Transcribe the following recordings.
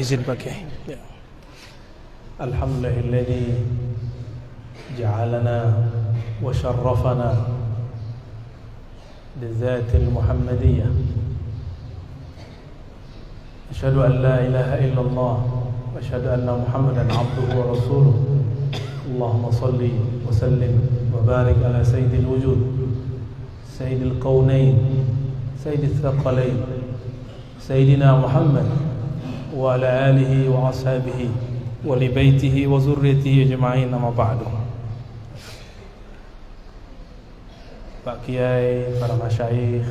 Izin Pak Kiai. Ya. Alhamdulillahilladzi ja'alana wa syarrafana bizatil Muhammadiyah. Asyhadu an la ilaha illallah wa asyhadu anna Muhammadan abduhu wa rasuluh. Allahumma salli wa sallim wa barik ala sayyidil wujud, sayyidil qaunain, sayyidil thaqalain, sayyidina Muhammad wa ala alihi wa ashabihi wa li baitihi wa zurriyyatihi ajma'in, amma ba'du. Pak Kiai, para masyayikh,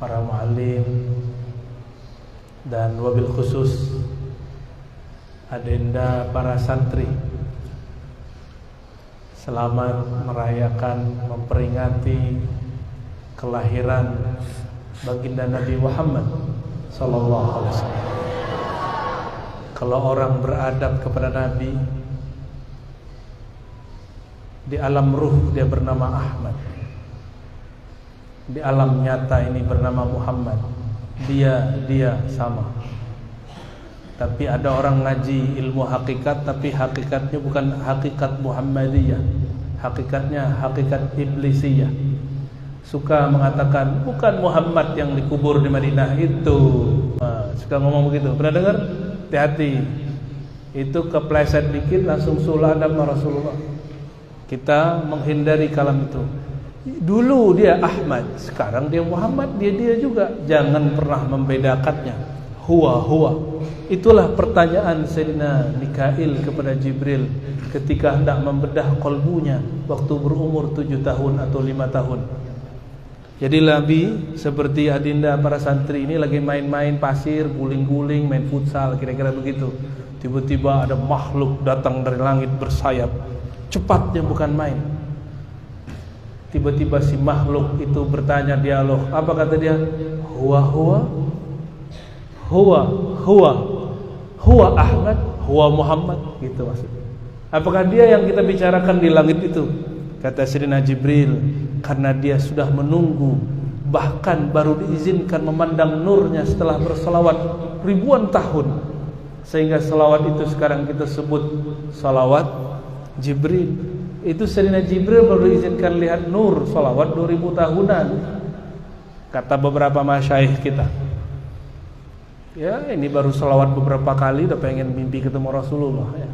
para muallim, dan wabil khusus adenda para santri, selamat merayakan, memperingati kelahiran baginda Nabi Muhammad sallallahu alaihi wasallam. Kalau orang beradab kepada Nabi, di alam ruh dia bernama Ahmad, di alam nyata ini bernama Muhammad. Dia sama. Tapi ada orang ngaji ilmu hakikat, tapi hakikatnya bukan hakikat Muhammadiyah, hakikatnya hakikat iblisiyah. Suka mengatakan bukan Muhammad yang dikubur di Madinah itu. Suka ngomong begitu. Pernah dengar? Hati-hati. Itu kepleset dikit langsung sulah adab Rasulullah. Kita menghindari kalam itu. Dulu dia Ahmad, sekarang dia Muhammad, dia juga. Jangan pernah membedakannya. Huwa. Itulah pertanyaan Sayyidina Mikail kepada Jibril ketika hendak membedah kolbunya waktu berumur 7 tahun atau 5 tahun. Jadi Nabi seperti adinda para santri ini lagi main-main pasir, guling-guling, main futsal, kira-kira begitu. Tiba-tiba ada makhluk datang dari langit bersayap. Cepatnya bukan main. Tiba-tiba si makhluk itu bertanya, dialog. Apa kata dia? Huwa Ahmad, huwa Muhammad, gitu maksudnya. Apakah dia yang kita bicarakan di langit itu? Kata Sayyidina Jibril, karena dia sudah menunggu, bahkan baru diizinkan memandang nurnya setelah bersalawat ribuan tahun, sehingga salawat itu sekarang kita sebut salawat Jibril. Itu Sayyidina Jibril baru diizinkan lihat nur salawat 2000 tahunan, kata beberapa masyayikh kita. Ya, ini baru salawat beberapa kali udah pengen mimpi ketemu Rasulullah ya.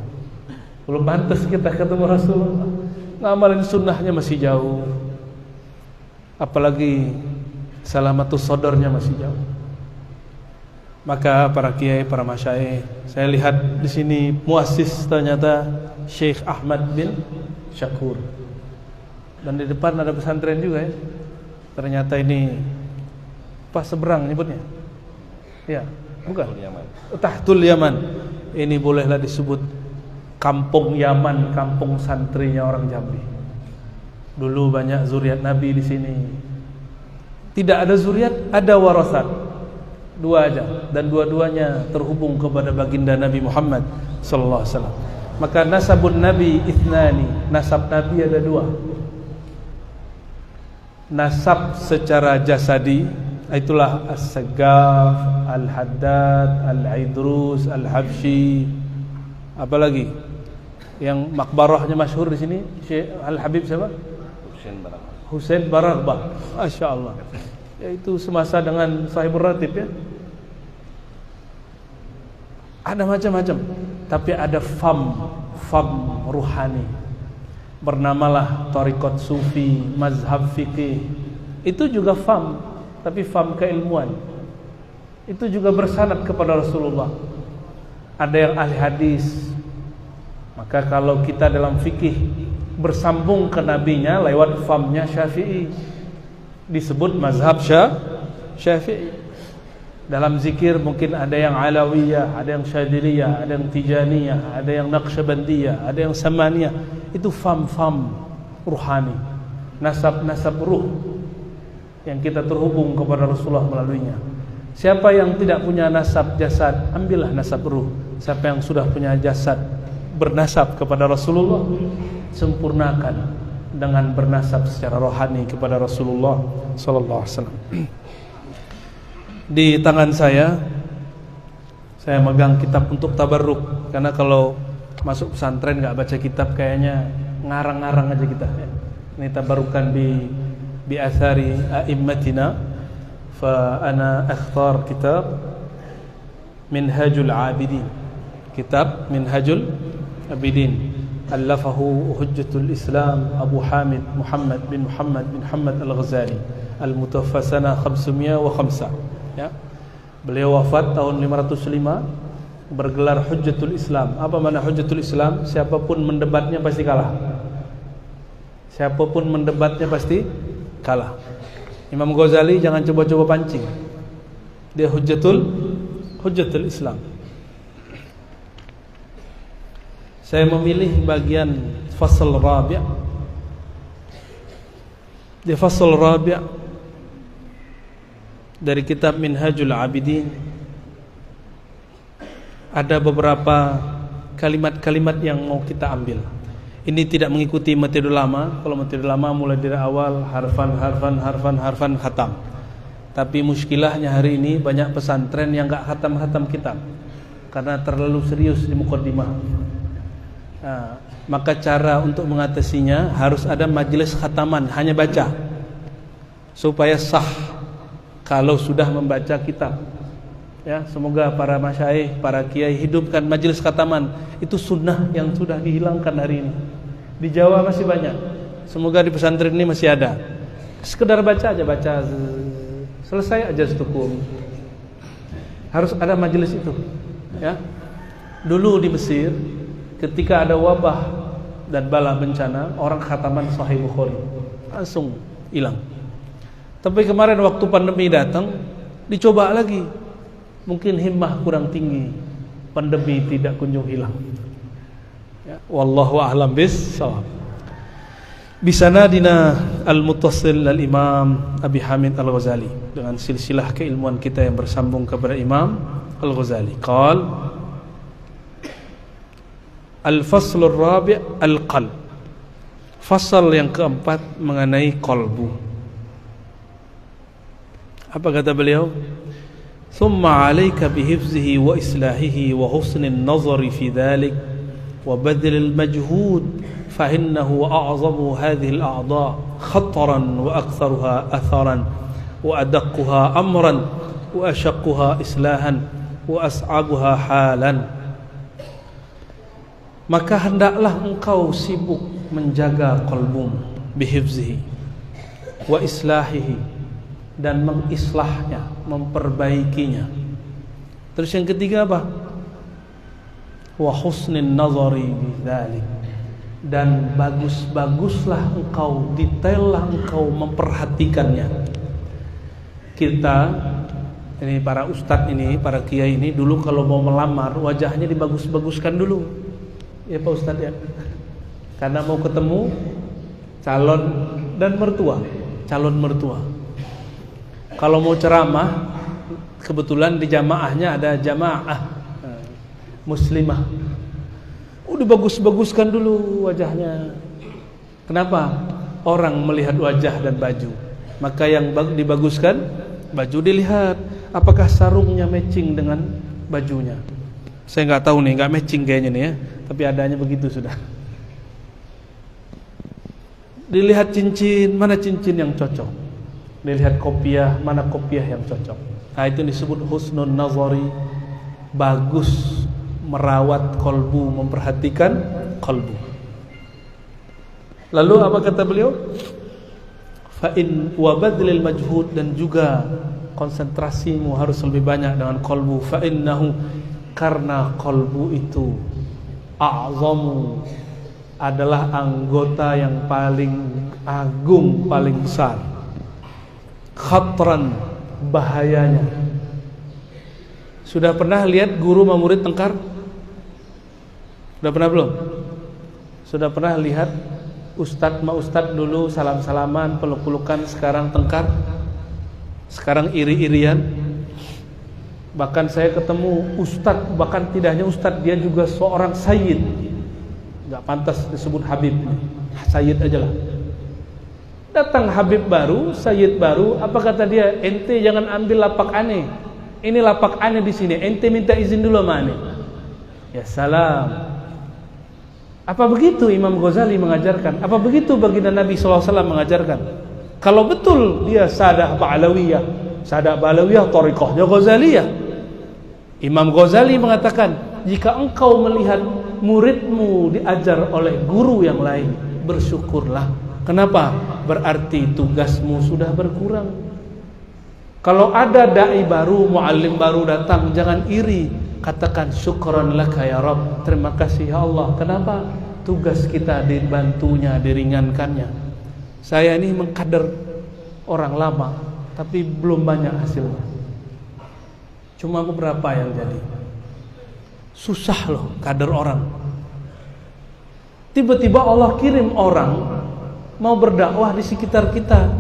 Belum pantas kita ketemu Rasulullah. Ngamalin sunnahnya masih jauh, apalagi salamatus sodornya masih jauh. Maka para kiai, para masyayikh, saya lihat di sini muassis ternyata Syekh Ahmad bin Syakur, dan di depan ada pesantren juga ya. Ternyata ini pas seberang nyebutnya, ya bukan Tahtul Yaman. Ini bolehlah disebut kampung Yaman, kampung santrinya orang Jambi. Dulu banyak zuriat Nabi di sini. Tidak ada zuriat, ada warasat. Dua aja, dan dua-duanya terhubung kepada baginda Nabi Muhammad sallallahu alaihi wasallam. Maka nasabun Nabi ithnani, nasab Nabi ada dua. Nasab secara jasadi, itulah As-Saggaf, Al-Haddad, Al-Aidrus, Al-Habsyi. Apalagi yang makbarahnya masyhur di sini, Syekh Al-Habib siapa? Husain Baraghbah. Masya Allah. Yaitu semasa dengan Sahibur Ratib ya. Ada macam-macam, tapi ada fam ruhani. Bernamalah Thariqat Sufi, Mazhab Fikih. Itu juga fam, tapi fam keilmuan. Itu juga bersanad kepada Rasulullah. Ada yang ahli hadis. Maka kalau kita dalam fikih bersambung ke nabinya lewat famnya Syafi'i, disebut mazhab Syafi'i. Dalam zikir mungkin ada yang Alawiyah, ada yang Syadziliyah, ada yang Tijaniyah, ada yang Naqsyabandiyah, ada yang Samaniyah. Itu fam ruhani, nasab ruh yang kita terhubung kepada Rasulullah melaluinya. Siapa yang tidak punya nasab jasad, ambillah nasab ruh. Siapa yang sudah punya jasad bernasab kepada Rasulullah, sempurnakan dengan bernasab secara rohani kepada Rasulullah sallallahu alaihi wasallam. Di tangan saya Saya megang kitab untuk tabarruk, karena kalau masuk pesantren nggak baca kitab kayaknya ngarang-ngarang aja kita. Ini tabarrukan bi athari a'immatina, fa ana akhtar kitab Minhajul Abidin. Kitab Minhajul Abidin allafahu Hujjatul Islam Abu Hamid Muhammad bin Muhammad Al-Ghazali, al-mutawaffa sana 505, ya. Beliau wafat tahun 505, bergelar Hujjatul Islam. Apa makna Hujjatul Islam? Siapapun mendebatnya pasti kalah. Siapapun mendebatnya pasti kalah. Imam Ghazali jangan coba-coba pancing. Dia Hujjatul Islam. Saya memilih bagian fasal rabi'. Di fasal rabi' dari kitab Minhajul Abidin ada beberapa kalimat-kalimat yang mau kita ambil. Ini tidak mengikuti metode lama. Kalau metode lama mulai dari awal harfan khatam. Tapi muskilahnya hari ini banyak pesantren yang enggak khatam kitab karena terlalu serius di muqaddimah. Nah, maka cara untuk mengatasinya harus ada majelis khataman, hanya baca supaya sah kalau sudah membaca kitab. Ya, semoga para masyayikh, para kiai hidupkan majelis khataman. Itu sunnah yang sudah dihilangkan hari ini. Di Jawa masih banyak. Semoga di pesantren ini masih ada. Sekedar baca aja, baca selesai aja setukum. Harus ada majelis itu. Ya. Dulu di Mesir ketika ada wabah dan bala bencana, orang khataman Sahih Bukhari langsung hilang. Tapi kemarin waktu pandemi datang, dicoba lagi. Mungkin himmah kurang tinggi, pandemi tidak kunjung hilang. Ya, wallahu a'lam bis-shawab. Bisanadina al-muttasil al-Imam Abi Hamid Al-Ghazali, dengan silsilah keilmuan kita yang bersambung kepada Imam Al-Ghazali. Qal al-fasl ar-rabi' al-qalb. Fasal yang keempat mengenai qalbu. Apa kata beliau? Thumma 'alaika bihifzihi wa islahihi wa husnil nazari fi dhalik wa badlil majhud fa innahu a'zamu hadhihi al-a'dha' khataran wa aktharuha atharan wa adaqquha amran wa ashaqquha islahan wa as'abuha halan. Maka hendaklah engkau sibuk menjaga qalbum bihifzihi wa islahihi, dan mengislahnya, memperbaikinya. Terus yang ketiga apa? Wa husnin nazari bidzalik, dan bagus-baguslah engkau, detaillah engkau memperhatikannya. Kita ini para ustadz ini, para kiai ini dulu kalau mau melamar wajahnya dibagus-baguskan dulu. Ya Pak Ustadz ya. Karena mau ketemu calon dan mertua, calon mertua. Kalau mau ceramah, kebetulan di jamaahnya ada jamaah muslimah. Udah bagus-baguskan dulu wajahnya. Kenapa? Orang melihat wajah dan baju. Maka yang dibaguskan, baju dilihat. Apakah sarungnya matching dengan bajunya? Saya nggak tahu nih, nggak matching kayaknya nih ya. Tapi adanya begitu sudah. Dilihat cincin, mana cincin yang cocok. Dilihat kopiah, mana kopiah yang cocok. Nah itu disebut husnun nazari, bagus merawat kolbu, memperhatikan kolbu. Lalu apa kata beliau? Fa'in wa badlil majhud, dan juga konsentrasimu harus lebih banyak dengan kolbu. Fa'innahu, karena kolbu itu a'zamu, adalah anggota yang paling agung, paling besar. Khatran, bahayanya. Sudah pernah lihat guru sama murid tengkar? Sudah pernah belum? Sudah pernah lihat ustadz sama ustadz dulu salam-salaman, peluk-pelukan, sekarang tengkar? Sekarang iri-irian? Bahkan saya ketemu ustadz, bahkan tidak hanya ustadz, dia juga seorang sayyid. Gak pantas disebut habib, sayyid aja lah. Datang habib baru, sayyid baru, apa kata dia? Ente jangan ambil lapak aneh. Ini lapak ane di sini. Ente minta izin dulu sama ane. Ya salam. Apa begitu Imam Ghazali mengajarkan? Apa begitu baginda Nabi SAW mengajarkan? Kalau betul dia Sadah Ba'alawiyah, Sadah Ba'alawiyah thariqahnya Ghazaliyah. Imam Ghazali mengatakan, jika engkau melihat muridmu diajar oleh guru yang lain, bersyukurlah. Kenapa? Berarti tugasmu sudah berkurang. Kalau ada dai baru, muallim baru datang, jangan iri. Katakan syukran laka ya Rabb. Terima kasih ya Allah. Kenapa? Tugas kita dibantunya, diringankannya. Saya ini mengkader orang lama, tapi belum banyak hasilnya. Cuma beberapa yang jadi. Susah loh kader orang. Tiba-tiba Allah kirim orang mau berdakwah di sekitar kita.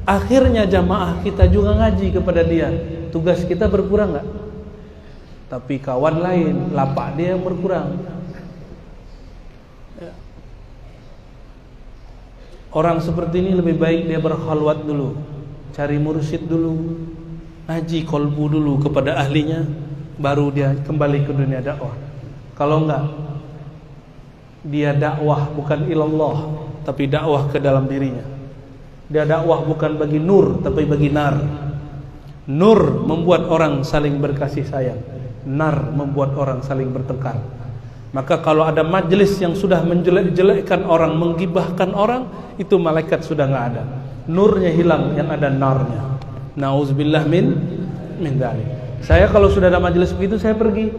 Akhirnya jamaah kita juga ngaji kepada dia. Tugas kita berkurang enggak? Tapi kawan lain, lapak dia yang berkurang. Orang seperti ini lebih baik dia berkhalwat dulu, cari mursyid dulu, ngaji kolbu dulu kepada ahlinya, baru dia kembali ke dunia dakwah. Kalau enggak, dia dakwah bukan ilallah, tapi dakwah ke dalam dirinya. Dia dakwah bukan bagi nur, tapi bagi nar. Nur membuat orang saling berkasih sayang, nar membuat orang saling bertengkar. Maka kalau ada majelis yang sudah menjelek-jelekkan orang, menggibahkan orang, itu malaikat sudah enggak ada. Nurnya hilang, yang ada narnya. Nauzubillah min dzalik. Saya kalau sudah ada majelis begitu, saya pergi.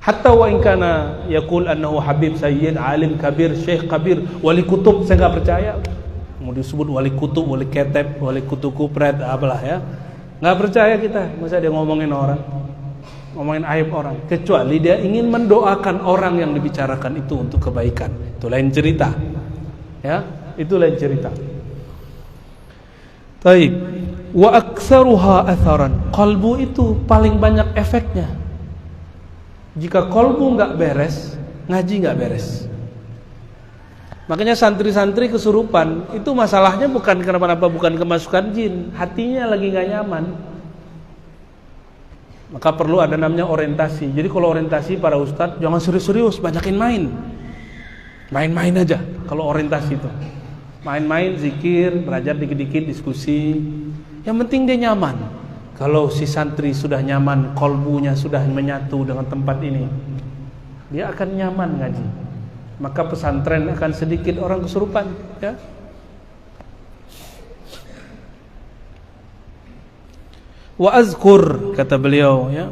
Hatta wa in kana yaqul annahu habib sayyid, alim kabir, syekh kabir, wali kutub, saya enggak percaya. Mau disebut wali kutub, wali ketep, wali kutub kupret, apalah ya. Enggak percaya kita, masa dia ngomongin orang, ngomongin aib orang, kecuali dia ingin mendoakan orang yang dibicarakan itu untuk kebaikan. Itu lain cerita. Ya, itu lain cerita. Taib. Wa aktsaruha atharan. Qalbu itu paling banyak efeknya. Jika qalbu enggak beres, ngaji enggak beres. Makanya santri-santri kesurupan itu masalahnya bukan kenapa-napa, bukan kemasukan jin, hatinya lagi nggak nyaman. Maka perlu ada namanya orientasi. Jadi kalau orientasi para ustadz jangan serius-serius, banyakin main aja. Kalau orientasi itu main-main, zikir, belajar dikit-dikit, diskusi. Yang penting dia nyaman. Kalau si santri sudah nyaman, kolbunya sudah menyatu dengan tempat ini, dia akan nyaman ngaji. Maka pesantren akan sedikit orang kesurupan, ya. Wa azkur, kata beliau, ya.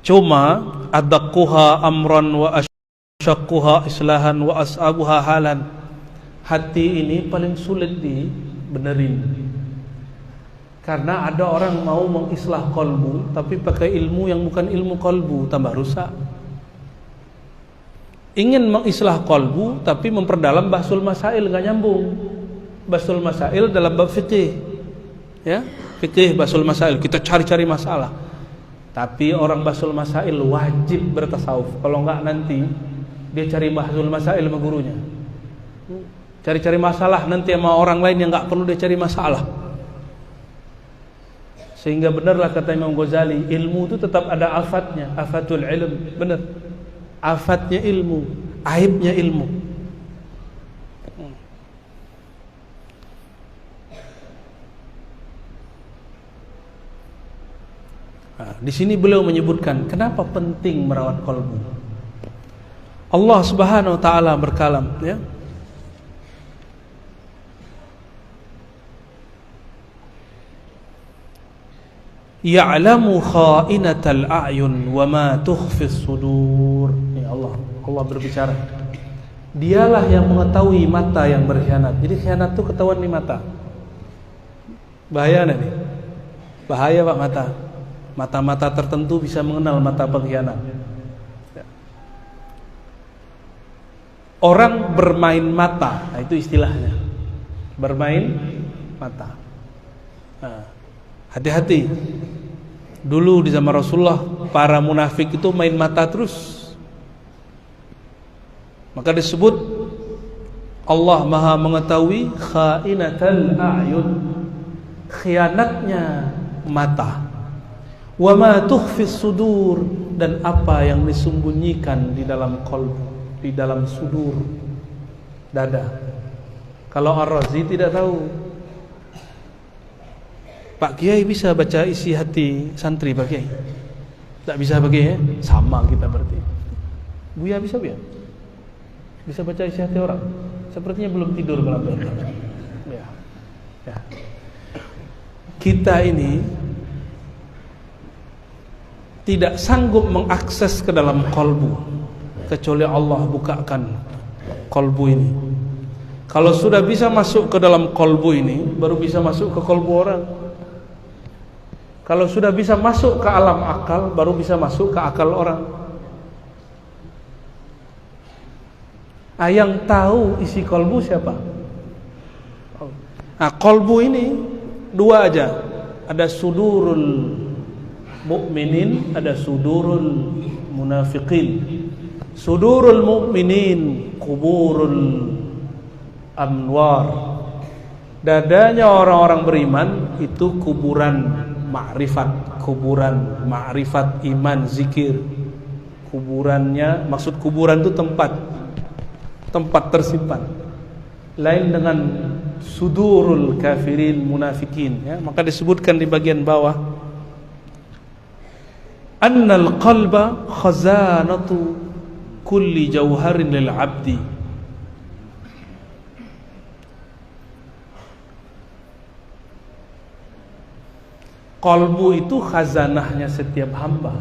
Cuma adaqquha amran wa asyaqquha islahan wa as'abuha halan. Hati ini paling sulit dibenerin. Karena ada orang mau mengislah kolbu tapi pakai ilmu yang bukan ilmu kolbu, tambah rusak. Ingin mengislah kolbu tapi memperdalam bahsul masail, nggak nyambung. Bahsul masail dalam bab fikih, ya, fikih bahsul masail, kita cari-cari masalah. Tapi orang bahsul masail wajib bertasawuf. Kalau nggak nanti dia cari bahsul masail sama gurunya, cari-cari masalah nanti sama orang lain yang nggak perlu dia cari masalah. Sehingga benarlah kata Imam Ghazali, ilmu itu tetap ada afatnya, afatul ilm, benar. Afatnya ilmu, aibnya ilmu. Nah, di sini beliau menyebutkan kenapa penting merawat qalbu. Allah Subhanahu wa taala berkalam, ya. Ya'lamu kha'inatal a'yun wa ma tukhfis sudur. Ya Allah berbicara. Dialah yang mengetahui mata yang berkhianat. Jadi khianat itu ketahuan di mata. Bahaya nih. Bahaya Pak mata. Mata-mata tertentu bisa mengenal mata pengkhianat. Orang bermain mata, nah itu istilahnya. Bermain mata. Nah, hati-hati. Dulu di zaman Rasulullah, para munafik itu main mata terus. Maka disebut Allah Maha mengetahui khainatal a'yun. khianatnya mata. Wa ma tukhfis sudur, dan apa yang disembunyikan di dalam qalbu, di dalam sudur, dada. Kalau Ar-Razi tidak tahu. Pak Kiai bisa baca isi hati santri Pak Kiai? Tak bisa Pak Kiai, sama kita berarti. Buya bisa Buya? Bisa baca isi hati orang? Sepertinya belum tidur malam ini. Ya. Kita ini tidak sanggup mengakses ke dalam kolbu kecuali Allah bukakan kolbu ini. Kalau sudah bisa masuk ke dalam kolbu ini, baru bisa masuk ke kolbu orang. Kalau sudah bisa masuk ke alam akal, baru bisa masuk ke akal orang. Yang tahu isi kolbu siapa? Nah, kolbu ini dua aja. Ada sudurul mu'minin, ada sudurul munafiqin. Sudurul mu'minin kuburul anwar. Dadanya orang-orang beriman itu kuburan ma'rifat, kuburan ma'rifat, iman, zikir. Kuburannya, maksud kuburan itu tempat tersimpan. Lain dengan sudurul kafirin munafikin, ya. Maka disebutkan di bagian bawah, annal qalba khazanatu kulli jauharin lil abdi. Qalbu itu khazanahnya setiap hamba.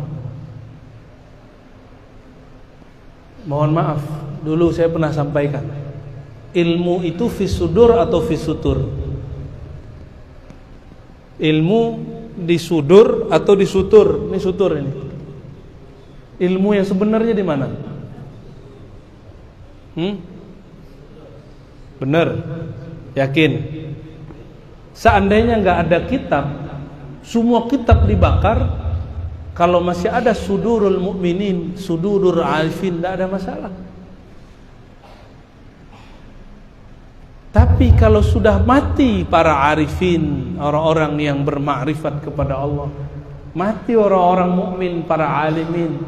Mohon maaf, dulu saya pernah sampaikan, ilmu itu fisudur atau fisutur? Ilmu disudur atau disutur? Ini sutur ini. Ilmu yang sebenarnya di mana? Benar? Yakin? Seandainya nggak ada kitab, semua kitab dibakar, kalau masih ada sudurul mukminin, sudurul arifin, tidak ada masalah. Tapi kalau sudah mati para arifin, orang-orang yang bermakrifat kepada Allah, mati orang-orang mukmin, para alimin,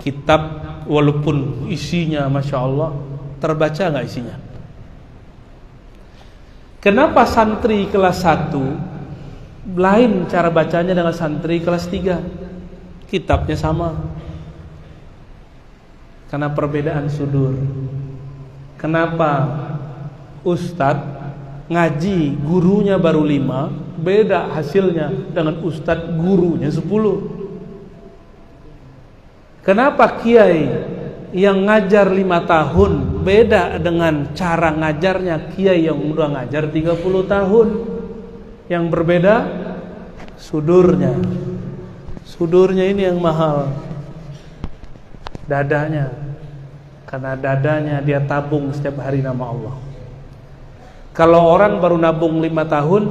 kitab walaupun isinya Masya Allah, terbaca nggak isinya? Kenapa santri kelas 1 lain cara bacanya dengan santri kelas 3? Kitabnya sama, karena perbedaan sudur. Kenapa ustadz ngaji gurunya baru 5, beda hasilnya dengan ustadz gurunya 10? Kenapa kiai yang ngajar 5 tahun beda dengan cara ngajarnya kiai yang udah ngajar 30 tahun? Yang berbeda sudurnya. Sudurnya ini yang mahal, dadanya, karena dadanya dia tabung setiap hari nama Allah. Kalau orang baru nabung 5 tahun,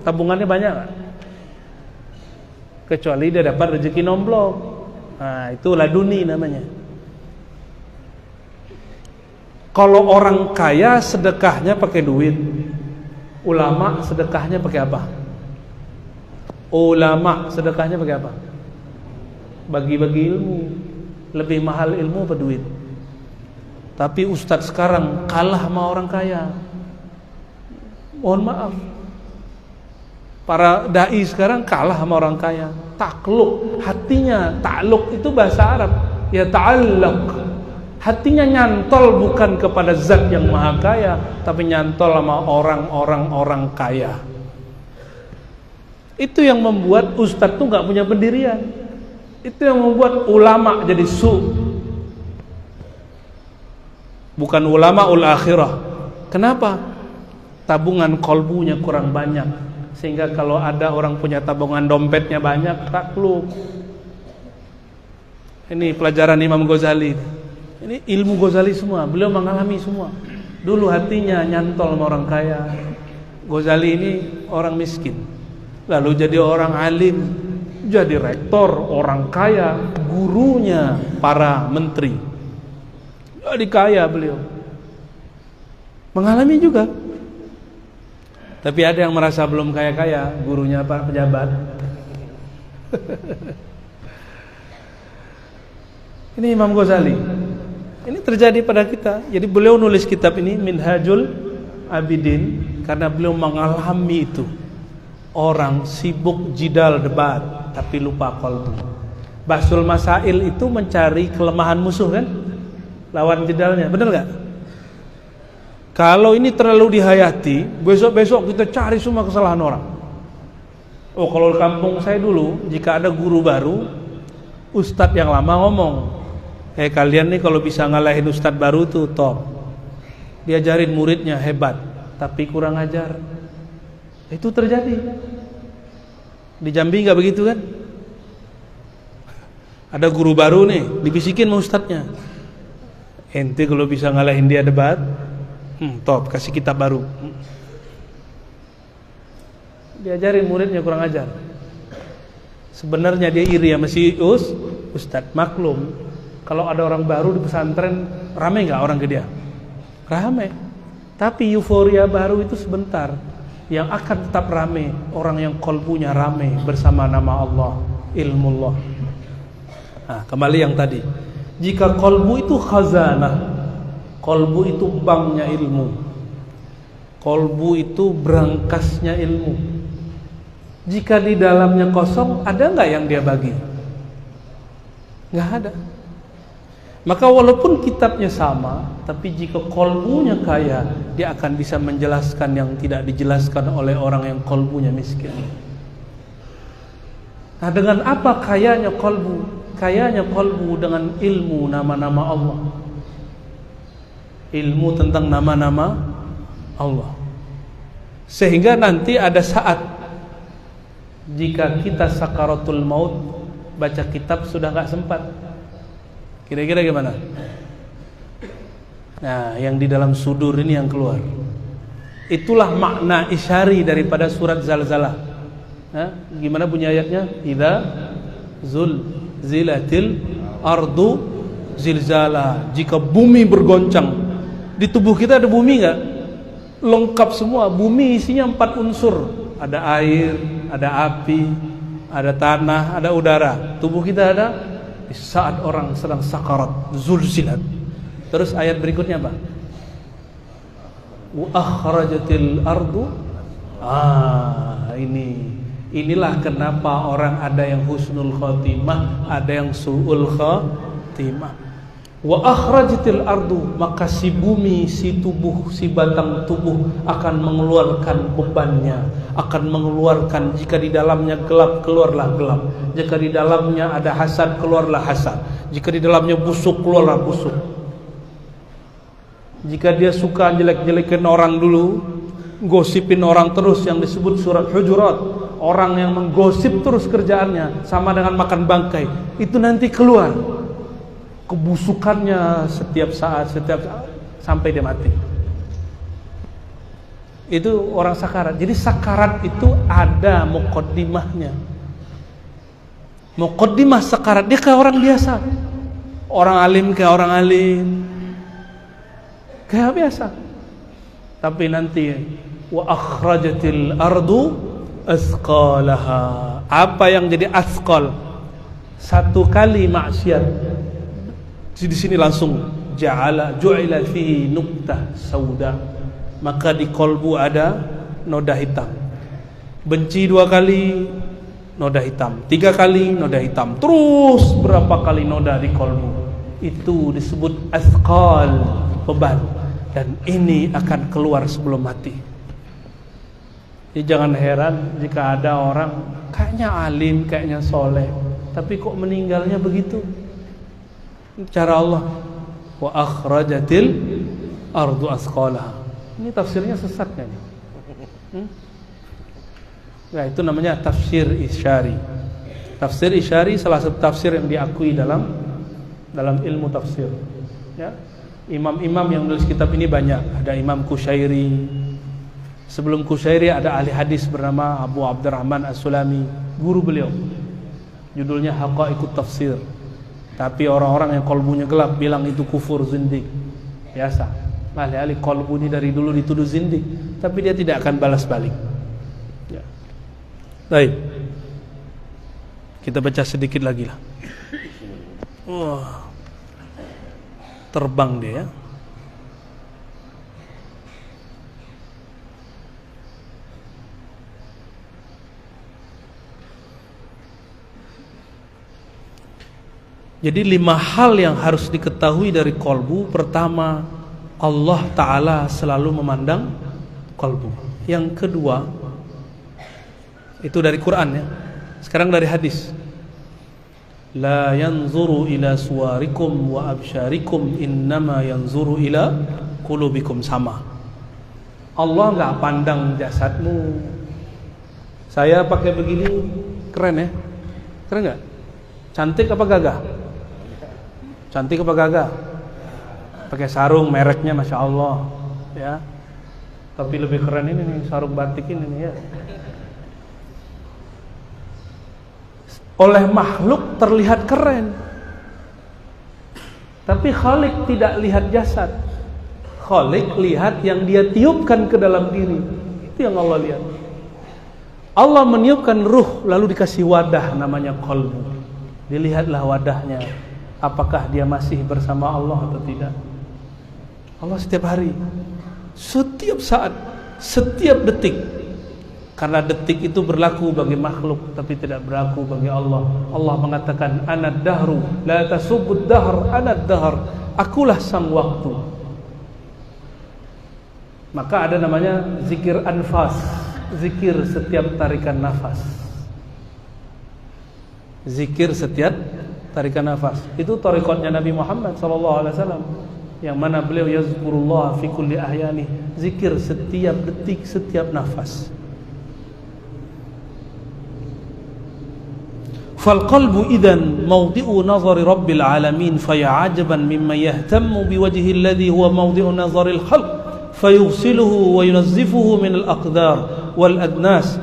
tabungannya banyak gak? Kecuali dia dapat rezeki nomblok. Nah, itu laduni namanya. Kalau orang kaya sedekahnya pakai duit, ulama sedekahnya pakai apa? Ulama sedekahnya pakai apa? Bagi-bagi ilmu. Lebih mahal ilmu apa duit? Tapi ustadz sekarang kalah sama orang kaya. Mohon maaf, para dai sekarang kalah sama orang kaya. Takluk, hatinya, takluk itu bahasa Arab, ya ta'allaq. Hatinya nyantol bukan kepada zat yang maha kaya, tapi nyantol sama orang kaya. Itu yang membuat ustadz tuh gak punya pendirian. Itu yang membuat ulama jadi bukan ulama ul akhirah. Kenapa? Tabungan kolbunya kurang banyak, sehingga kalau ada orang punya tabungan dompetnya banyak, takluk. Ini pelajaran Imam Ghazali. Ini ilmu Ghazali semua, beliau mengalami semua. Dulu hatinya nyantol sama orang kaya. Ghazali ini orang miskin, lalu jadi orang alim, jadi rektor, orang kaya, gurunya para menteri. Jadi kaya beliau. Mengalami juga. Tapi ada yang merasa belum kaya-kaya, gurunya para pejabat. Ini Imam Ghazali. Ini terjadi pada kita. Jadi beliau nulis kitab ini Minhajul Abidin karena beliau mengalami itu. Orang sibuk jidal debat tapi lupa qalbu. Basul Masail itu mencari kelemahan musuh kan? Lawan jidalnya, benar gak? Kalau ini terlalu dihayati, besok-besok kita cari semua kesalahan orang. Oh, kalau di kampung saya dulu, jika ada guru baru, ustadz yang lama ngomong, kalian nih kalau bisa ngalahin ustadz baru tuh top. Diajarin muridnya hebat, tapi kurang ajar. Itu terjadi. Di Jambi nggak begitu kan? Ada guru baru nih, dibisikin sama ustadznya. Ente kalau bisa ngalahin dia debat, top, kasih kitab baru. Diajarin muridnya kurang ajar. Sebenarnya dia iri sama si ustadz. Maklum, kalau ada orang baru di pesantren, rame nggak orang ke dia? Rame. Tapi euforia baru itu sebentar. Yang akan tetap rame orang yang qalbunya rame bersama nama Allah, ilmullah. Nah, kembali yang tadi. Jika qalbu itu khazanah, qalbu itu banknya ilmu, qalbu itu berangkasnya ilmu. Jika di dalamnya kosong, ada nggak yang dia bagi? Nggak ada. Maka walaupun kitabnya sama, tapi jika qalbunya kaya, dia akan bisa menjelaskan yang tidak dijelaskan oleh orang yang qalbunya miskin. Nah, dengan apa kayanya qalbu? Kayanya qalbu dengan ilmu nama-nama Allah, ilmu tentang nama-nama Allah. Sehingga nanti ada saat jika kita sakaratul maut, baca kitab sudah gak sempat. Kira-kira gimana? Nah, yang di dalam sudur ini yang keluar. Itulah makna isyari daripada surat Zalzalah. Gimana bunyi ayatnya? Idza zilatil ardu zilzala. Jika bumi bergoncang. Di tubuh kita ada bumi enggak? Lengkap semua. Bumi isinya 4 unsur. Ada air, ada api, ada tanah, ada udara. Tubuh kita ada di saat orang sedang sakarat, zulzilat. Terus ayat berikutnya apa? Wa akhrajatil ardu. Inilah kenapa orang ada yang husnul khotimah, ada yang su'ul khotimah. Wa akhrajatil ardu, maka si bumi, si tubuh, si batang tubuh akan mengeluarkan bebannya, akan mengeluarkan. Jika di dalamnya gelap, keluarlah gelap. Jika di dalamnya ada hasad, keluarlah hasad. Jika di dalamnya busuk, keluarlah busuk. Jika dia suka jelek-jelekin orang dulu, gosipin orang terus, yang disebut surat Hujurat, orang yang menggosip terus kerjaannya, sama dengan makan bangkai. Itu nanti keluar kebusukannya setiap saat sampai dia mati. Itu orang sakarat. Jadi sakarat itu ada muqaddimahnya. Muqaddimah sakarat, dia kayak orang biasa. Orang alim kayak orang alim, kayak biasa. Tapi nanti wa akhrajatil ardu asqalaha. Apa yang jadi asqal? Satu kali maksiat, di sini langsung ju'ila fihi nuqtah sauda, maka di kolbu ada noda hitam. Benci 2 kali, noda hitam. 3 kali, noda hitam. Terus berapa kali noda di kolbu. Itu disebut asqal, beban. Dan ini akan keluar sebelum mati. Jadi jangan heran jika ada orang kayaknya alim, kayaknya soleh, tapi kok meninggalnya begitu. Cara Allah, wa akhrajatil ardu asqalaha. Ini tafsirnya sesat kan? Nah, itu namanya tafsir isyari. Tafsir isyari salah satu tafsir yang diakui dalam ilmu tafsir. Ya. Imam-imam yang menulis kitab ini banyak. Ada Imam Kushairi. Sebelum Kushairi ada ahli hadis bernama Abu Abdurrahman As-Sulami, guru beliau. Judulnya Haqaiqut Tafsir. Tapi orang-orang yang kolbunya gelap bilang itu kufur, zindik. Biasa. Ahli-ahli kolbu ini dari dulu dituduh zindik. tapi dia tidak akan balas balik. Ya. Baik, kita baca sedikit lagi lah. Wah, terbang dia ya. Jadi 5 hal yang harus diketahui dari kolbu. Pertama, Allah Ta'ala selalu memandang kolbu. Yang kedua, itu dari Quran ya. Sekarang dari hadis. La yanzuru ila suwarikum wa absyarikum, innama yanzuru ila qulubikum. Sama. Allah enggak pandang jasadmu. Saya pakai begini keren ya? Keren enggak? Cantik apa gagah? Cantik apa gagah? Pakai sarung mereknya Masya Allah ya. Tapi lebih keren ini nih, sarung batik ini nih ya. Oleh makhluk terlihat keren, tapi Khalik tidak lihat jasad. Khalik lihat yang dia tiupkan ke dalam diri. Itu yang Allah lihat. Allah meniupkan ruh, lalu dikasih wadah namanya qalbu. Dilihatlah wadahnya, apakah dia masih bersama Allah atau tidak. Allah setiap hari, setiap saat, setiap detik. Karena detik itu berlaku bagi makhluk, tapi tidak berlaku bagi Allah. Allah mengatakan, Anad dahru, la tasubud dahr, anad dahr. Akulah sang waktu. Maka ada namanya zikir anfas, zikir setiap tarikan nafas. Zikir setiap tarikan nafas. Itu thariqatnya Nabi Muhammad SAW, yang mana beliau yazkurullah fi kulli ahyani, zikir setiap detik, setiap nafas. Fal qalbu idzan mawdi'u nazari rabbil alamin, faya 'ajaban mimma yahtammu biwajhi alladhi huwa mawdi'u nazaril khalq, fayughsiluhu wa yunazzifuhu min al-aqdar wal adnas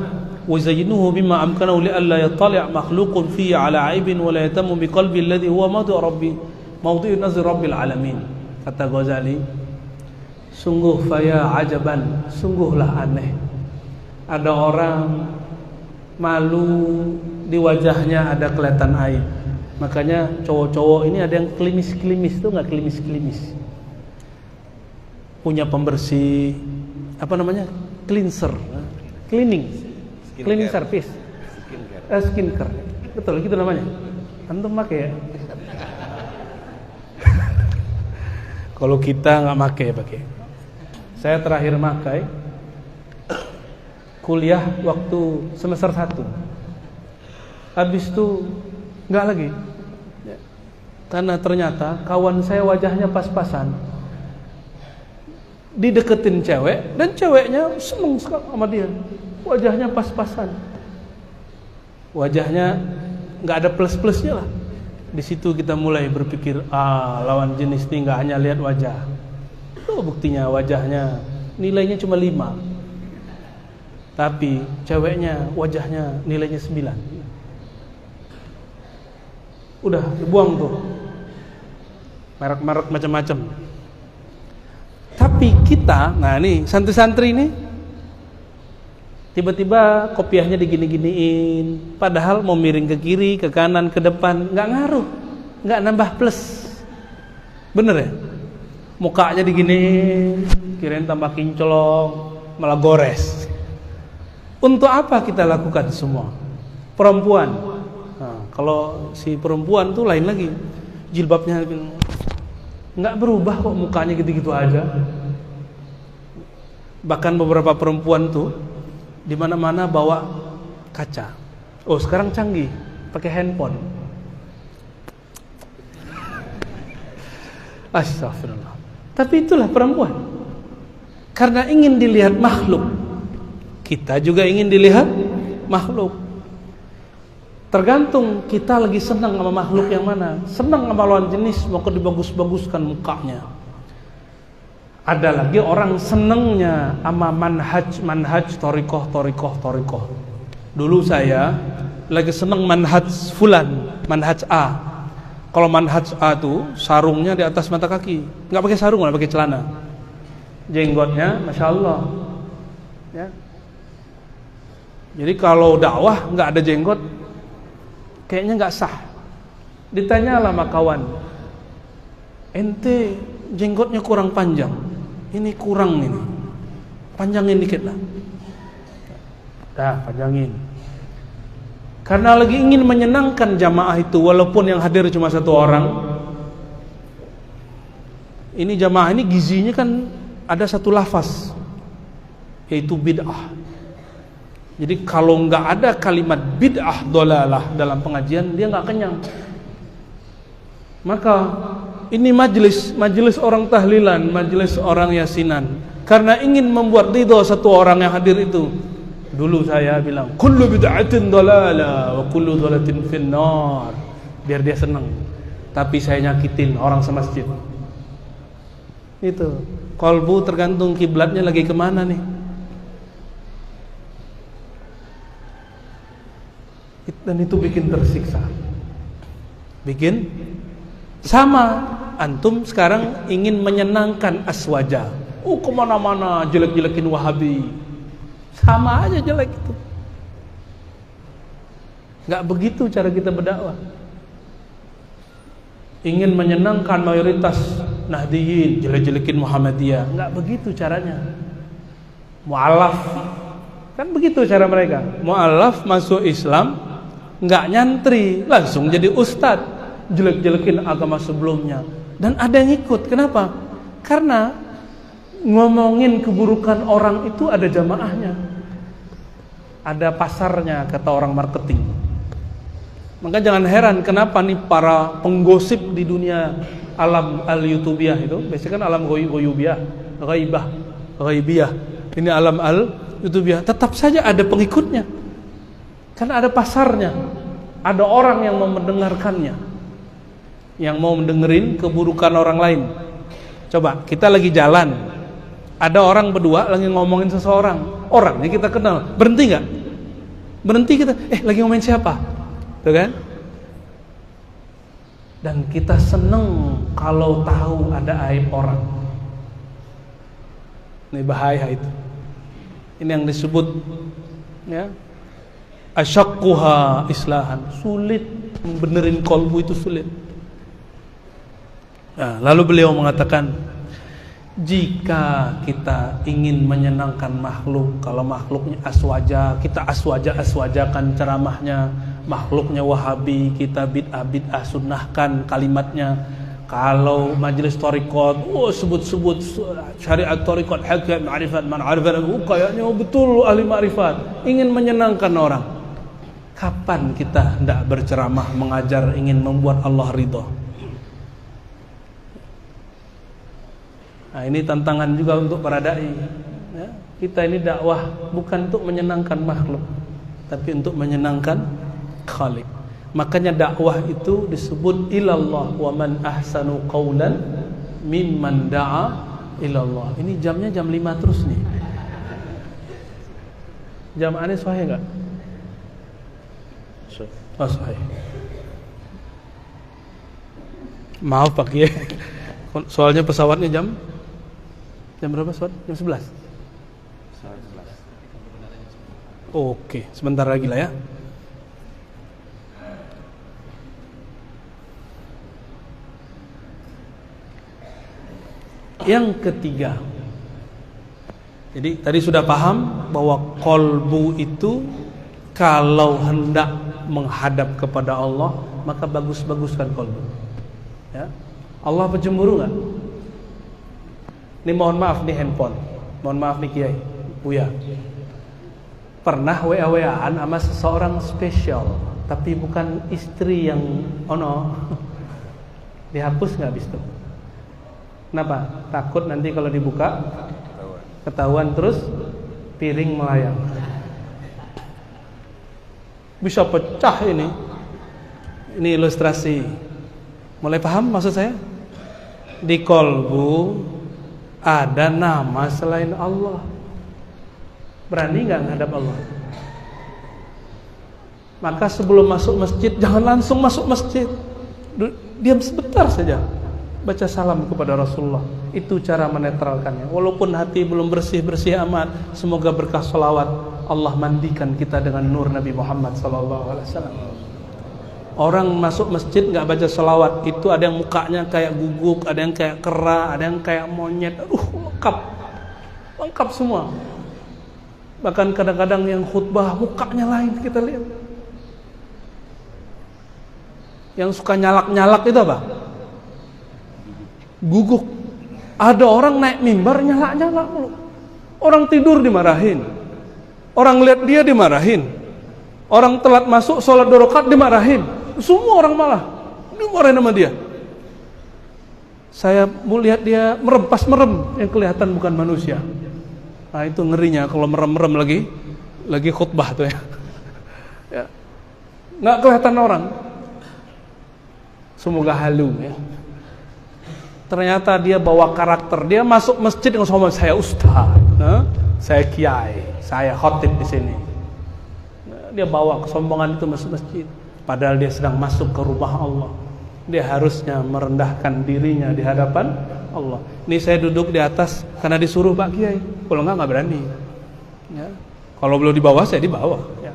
وزينه بما أمكنه لئلا يطلع مخلوق فيه على عيب ولا يتم بقلبي الذي هو موضع نظر رب العالمين. Kata Ghazali, sungguh faya ajaban, sungguhlah aneh, ada orang malu di wajahnya ada kelihatan aib. Makanya cowok-cowok ini ada yang klimis-klimis, tuh nggak klimis-klimis, punya pembersih apa namanya, cleanser, cleaning service, skincare, betul gitu namanya. Antum pakai ya? Kalau kita nggak pakai. Saya terakhir pakai kuliah waktu semester 1. Habis itu nggak lagi. Karena ternyata kawan saya wajahnya pas-pasan, dideketin cewek dan ceweknya seneng sekali sama dia. Wajahnya pas-pasan, wajahnya nggak ada plus-plusnya lah. Di situ kita mulai berpikir, lawan jenis ini nggak hanya lihat wajah. Oh, buktinya wajahnya nilainya cuma 5, tapi ceweknya wajahnya nilainya 9. Udah dibuang tuh, merek-merek macam-macam. Tapi kita, nah nih santri-santri ini, tiba-tiba kopiahnya digini-giniin, padahal mau miring ke kiri, ke kanan, ke depan, nggak ngaruh, nggak nambah plus. Bener ya? Mukanya diginiin, kirain tambah kinclong, malah gores. Untuk apa kita lakukan semua? Perempuan, nah, kalau si perempuan tuh lain lagi, jilbabnya nggak berubah kok, mukanya gitu-gitu aja. Bahkan beberapa perempuan tuh di mana-mana bawa kaca. Oh, sekarang canggih, pakai handphone. Astagfirullah. Tapi itulah perempuan. Karena ingin dilihat makhluk, kita juga ingin dilihat makhluk. Tergantung kita lagi senang sama makhluk yang mana. Senang sama lawan jenis, maka dibagus-baguskan mukanya. Ada lagi orang senengnya sama manhaj torikoh. Dulu saya lagi seneng manhaj fulan, manhaj A. Kalau manhaj A tuh sarungnya di atas mata kaki, nggak pakai sarung, nggak pakai celana. Jenggotnya, masya Allah, Ya. Jadi kalau dakwah nggak ada jenggot, kayaknya nggak sah. Ditanyalah sama kawan, ente jenggotnya kurang panjang, ini kurang ini, panjangin dikit lah. Dah, panjangin. Karena lagi ingin menyenangkan jamaah itu, walaupun yang hadir cuma satu orang. Ini jamaah ini gizinya kan ada satu lafaz, yaitu bid'ah. Jadi kalau nggak ada kalimat bid'ah dolalah dalam pengajian, dia nggak kenyang. Maka ini majelis orang tahlilan, majelis orang yasinan. Karena ingin membuat ridho satu orang yang hadir itu. Dulu saya bilang, kullu bid'atin dolalah wa kullu dolatin finnar. Biar dia senang. Tapi saya nyakitin orang semasjid. Itu. Kolbu tergantung kiblatnya lagi kemana nih. Dan itu bikin tersiksa. Bikin sama. Antum sekarang ingin menyenangkan aswaja. Kemana-mana jelek-jelekin Wahabi. Sama aja jelek itu. Gak begitu cara kita berdakwah. Ingin menyenangkan mayoritas Nahdiyin, jelek-jelekin Muhammadiyah. Gak begitu caranya. Mu'alaf, kan begitu cara mereka. Mu'alaf masuk Islam, nggak nyantri, langsung jadi ustadz, jelek-jelekin agama sebelumnya. Dan ada yang ikut. Kenapa? Karena ngomongin keburukan orang itu ada jamaahnya, ada pasarnya, kata orang marketing. Maka jangan heran kenapa nih para penggosip di dunia alam al-YouTubiah itu, biasanya kan alam ghaibiyah, ini alam al-YouTubiah, tetap saja ada pengikutnya. Karena ada pasarnya, ada orang yang mau mendengarkannya, yang mau mendengerin keburukan orang lain. Coba kita lagi jalan, ada orang berdua lagi ngomongin seseorang, orangnya kita kenal, berhenti nggak? Berhenti kita, lagi ngomongin siapa? Tuh kan? Dan kita seneng kalau tahu ada aib orang. Ini bahaya itu. Ini yang disebut, ya, asyaqquha islahan, sulit membenerin kolbu itu sulit. Nah, lalu beliau mengatakan, jika kita ingin menyenangkan makhluk, kalau makhluknya aswaja, kita aswajakan ceramahnya. Makhluknya Wahabi, kita bid'ah sunnahkan kalimatnya. Kalau majelis thariqat, sebut-sebut syariat thariqat, hakikat, ma'rifat, man arifat, kayaknya betul ahli ma'rifat, ingin menyenangkan orang. Kapan kita hendak berceramah, mengajar, ingin membuat Allah ridho? Nah, ini tantangan juga untuk para dai. Ya, kita ini dakwah bukan untuk menyenangkan makhluk, tapi untuk menyenangkan Khalik. Makanya dakwah itu disebut ilallah, wa man ahsanu qawlan mimman da'a ilallah. Ini jamnya jam 5 terus nih. Jam aneh sahih enggak? Sahih. Maaf Pak Kiai. Soalnya pesawatnya jam berapa pesawat? Jam 11. Oke, sebentar lagi lah ya. Yang ketiga, jadi tadi sudah paham bahwa kolbu itu kalau hendak menghadap kepada Allah, maka bagus-baguskan kolbu. Ya. Allah pencemburu nggak? Ini mohon maaf nih handphone, mohon maaf nih Kiai, Buya. Pernah WA-WA-an sama seseorang spesial, tapi bukan istri yang dihapus nggak habis itu? Kenapa? Takut nanti kalau dibuka ketahuan terus piring melayang. Bisa pecah ini. Ini ilustrasi. Mulai paham maksud saya? Di kolbu ada nama selain Allah. Berani nggak menghadap Allah? Maka sebelum masuk masjid jangan langsung masuk masjid. Diam sebentar saja. baca salam kepada Rasulullah. Itu cara menetralkannya. Walaupun hati belum bersih-bersih amat, semoga berkah salawat Allah mandikan kita dengan nur Nabi Muhammad SAW. Orang masuk masjid nggak baca salawat, itu ada yang mukanya kayak guguk, ada yang kayak kera, ada yang kayak monyet. Lengkap semua. Bahkan kadang-kadang yang khutbah mukanya lain, kita lihat. Yang suka nyalak-nyalak itu apa? Guguk. Ada orang naik mimbar nyalak-nyalak. Orang tidur dimarahin. Orang lihat dia dimarahin. Orang telat masuk sholat 2 rakaat dimarahin. Semua orang malah dimarahin sama dia. Saya mau lihat dia merem yang kelihatan bukan manusia. Nah itu ngerinya kalau merem lagi khutbah tuh ya. Ya. Nggak kelihatan orang. Semoga halu ya. Ternyata dia bawa karakter. Dia masuk masjid dengan sama saya ustaz, saya kiai, saya khotib di sini. Dia bawa kesombongan itu masuk masjid. Padahal dia sedang masuk ke rumah Allah. Dia harusnya merendahkan dirinya di hadapan Allah. Ini saya duduk di atas karena disuruh Pak Kiai. Kalau nggak berani. Ya. Kalau belum di bawah saya di bawah. Ya.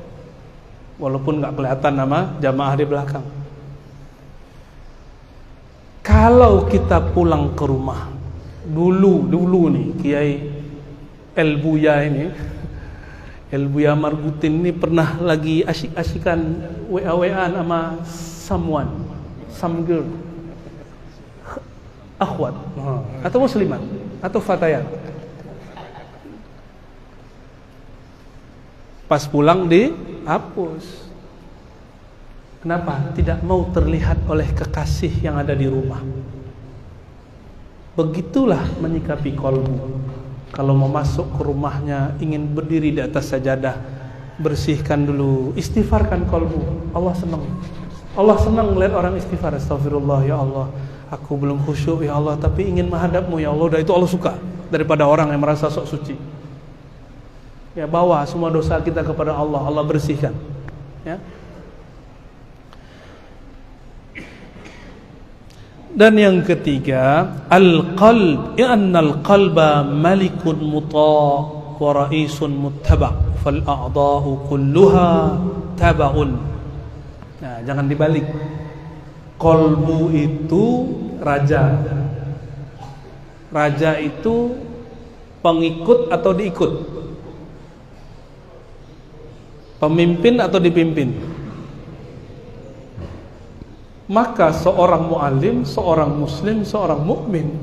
Walaupun nggak kelihatan nama jamaah di belakang. Kalau kita pulang ke rumah, dulu nih Kiai El Buya ini, El Buya Marbutin ini pernah lagi asyik-asyikan WA-WAan sama some girl, akhwat, atau muslimat, atau fatayat. Pas pulang dihapus. Kenapa? Tidak mau terlihat oleh kekasih yang ada di rumah. Begitulah menyikapi kolbu. Kalau mau masuk ke rumahnya, ingin berdiri di atas sajadah, bersihkan dulu, istighfarkan kolbu. Allah senang. Allah senang melihat orang istighfar. Astagfirullah ya Allah, aku belum khusyuk ya Allah, tapi ingin menghadapmu ya Allah. Dan itu Allah suka daripada orang yang merasa sok suci. Ya, bawa semua dosa kita kepada Allah, Allah bersihkan. Ya. Dan yang ketiga, al-qalb, ya'annal qalba malikun muta' wa ra'isun muttaba' fal a'dha'u kulluha taba'un. Nah, jangan dibalik. Qalbu itu raja. Raja itu pengikut atau diikut? Pemimpin atau dipimpin? Maka seorang mu'alim, seorang muslim, seorang mukmin,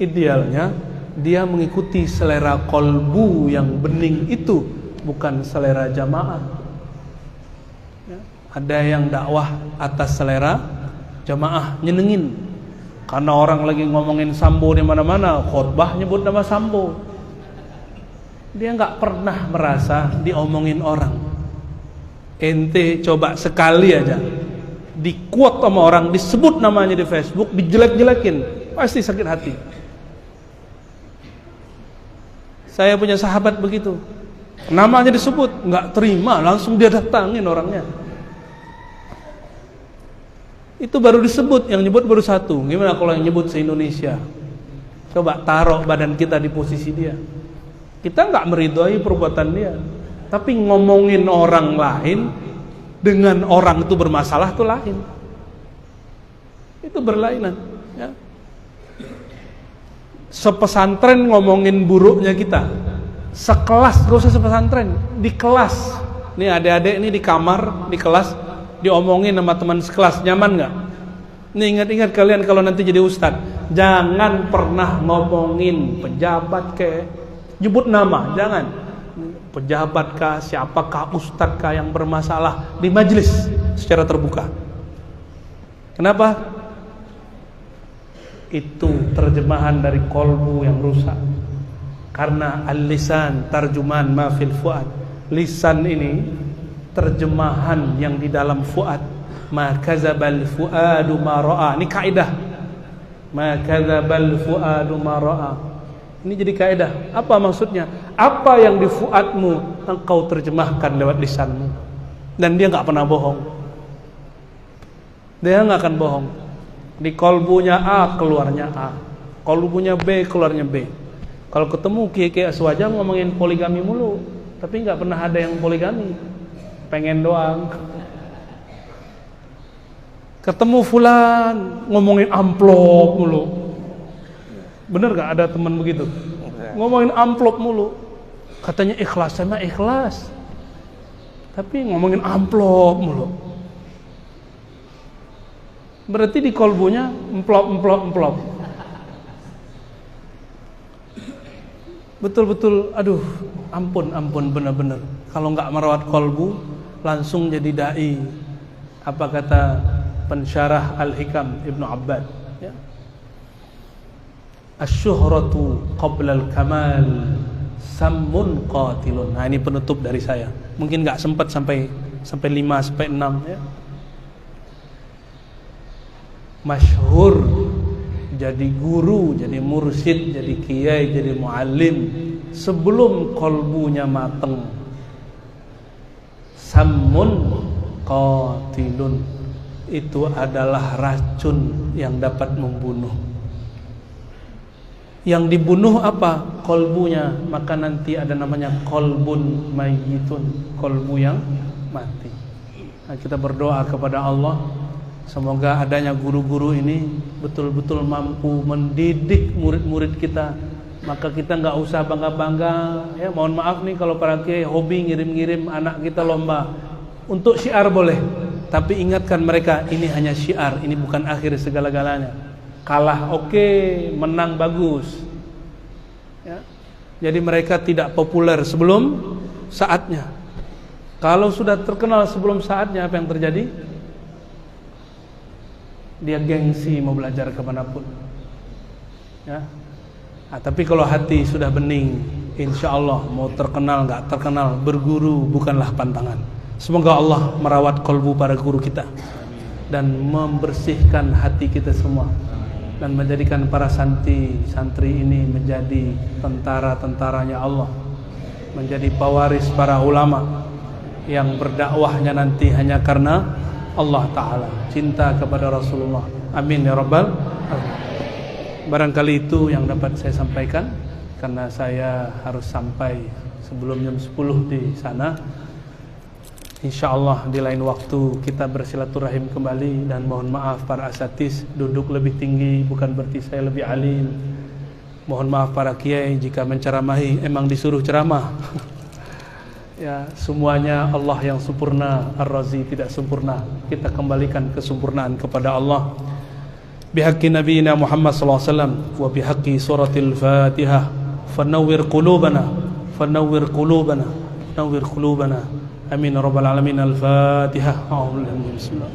idealnya dia mengikuti selera kolbu yang bening itu, bukan selera jamaah. Ya. Ada yang dakwah atas selera jamaah, nyenengin. Karena orang lagi ngomongin Sambo di mana-mana, khotbah nyebut nama Sambo. Dia nggak pernah merasa diomongin orang. Ente coba sekali aja di-quote sama orang, disebut namanya di Facebook, dijelek-jelekin, pasti sakit hati. Saya punya sahabat begitu, namanya disebut, nggak terima, langsung dia datangin orangnya. Itu baru disebut, yang nyebut baru satu. Gimana kalau yang nyebut se-Indonesia? Coba taruh badan kita di posisi dia. Kita nggak meridhoi perbuatan dia, tapi ngomongin orang lain dengan orang itu bermasalah itu lain. Itu berlainan ya. Sepesantren ngomongin buruknya kita, sekelas, gak usah sepesantren, di kelas. Nih adik-adik ini di kamar, di kelas diomongin sama teman sekelas, nyaman gak? Nih ingat-ingat kalian kalau nanti jadi ustadz, jangan pernah ngomongin pejabat ke, nyebut nama, jangan. Pejabatkah, siapakah, ustadzkah yang bermasalah di majelis secara terbuka. Kenapa? Itu terjemahan dari kolbu yang rusak. Karena al-lisan tarjuman ma fil fuad. Lisan ini terjemahan yang di dalam fuad. Ma kadzabal fuadu ma ra'a. Ini kaidah. Ma kadzabal fuadu ma ra'a. Ini jadi kaidah. Apa maksudnya? Apa yang di fuadmu engkau terjemahkan lewat lisanmu. Dan dia nggak pernah bohong. Dia nggak akan bohong. Di kolbunya A, keluarnya A. Kolbunya B, keluarnya B. Kalau ketemu kiai Aswajam ngomongin poligami mulu, tapi nggak pernah ada yang poligami, pengen doang. Ketemu fulan ngomongin amplop mulu. Bener gak ada teman begitu? Ngomongin amplop mulu. Katanya ikhlas, sama ikhlas, tapi ngomongin amplop mulu. Berarti di kolbunya emplop. Betul-betul, aduh, ampun benar-benar. Kalau nggak merawat kolbu, langsung jadi dai. Apa kata pensyarah Al-Hikam Ibnu Abbad? Ya. Asy-syuhratu qabla al-kamal sammun qatilun. Nah, ini penutup dari saya. Mungkin nggak sempat sampai 5 sampai 6 ya. Masyhur, jadi guru, jadi mursyid, jadi kiai, jadi muallim sebelum kolbunya mateng. Sammun qatilun, itu adalah racun yang dapat membunuh. Yang dibunuh apa? Kolbunya. Maka nanti ada namanya kolbun mayyitun, kolbu yang mati. Nah, kita berdoa kepada Allah, semoga adanya guru-guru ini betul-betul mampu mendidik murid-murid kita. Maka kita nggak usah bangga-bangga. Ya, mohon maaf nih kalau para kiai hobi ngirim-ngirim anak kita lomba. Untuk syiar boleh, tapi ingatkan mereka, ini hanya syiar, ini bukan akhir segala-galanya. Kalah oke, menang bagus. Ya. Jadi mereka tidak populer sebelum saatnya. Kalau sudah terkenal sebelum saatnya, apa yang terjadi? Dia gengsi mau belajar kemanapun. Ya. Nah, tapi kalau hati sudah bening, insya Allah mau terkenal nggak terkenal, berguru bukanlah pantangan. Semoga Allah merawat kolbu para guru kita dan membersihkan hati kita semua, dan menjadikan para santri ini menjadi tentara-tentaranya Allah, menjadi pewaris para ulama yang berdakwahnya nanti hanya karena Allah Ta'ala, cinta kepada Rasulullah. Amin ya Rabbal alamin. Barangkali itu yang dapat saya sampaikan, karena saya harus sampai sebelum jam 10 di sana. InsyaAllah di lain waktu kita bersilaturahim kembali. Dan mohon maaf para asatis, duduk lebih tinggi bukan berarti saya lebih alim. Mohon maaf para kiai jika menceramahi emang disuruh ceramah. Ya, semuanya Allah yang sempurna, Ar-Razi tidak sempurna. Kita kembalikan kesempurnaan kepada Allah. Bihaqqi nabiyina Muhammad sallallahu alaihi wasallam wa bihaqqi suratil Fatihah, fanawwir qulubana, nawwir qulubana. Amin ya rabbal alamin. Al-Fatihah. Bismillah.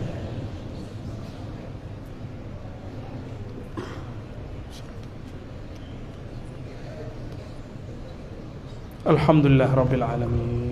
Alhamdulillah rabbil alamin.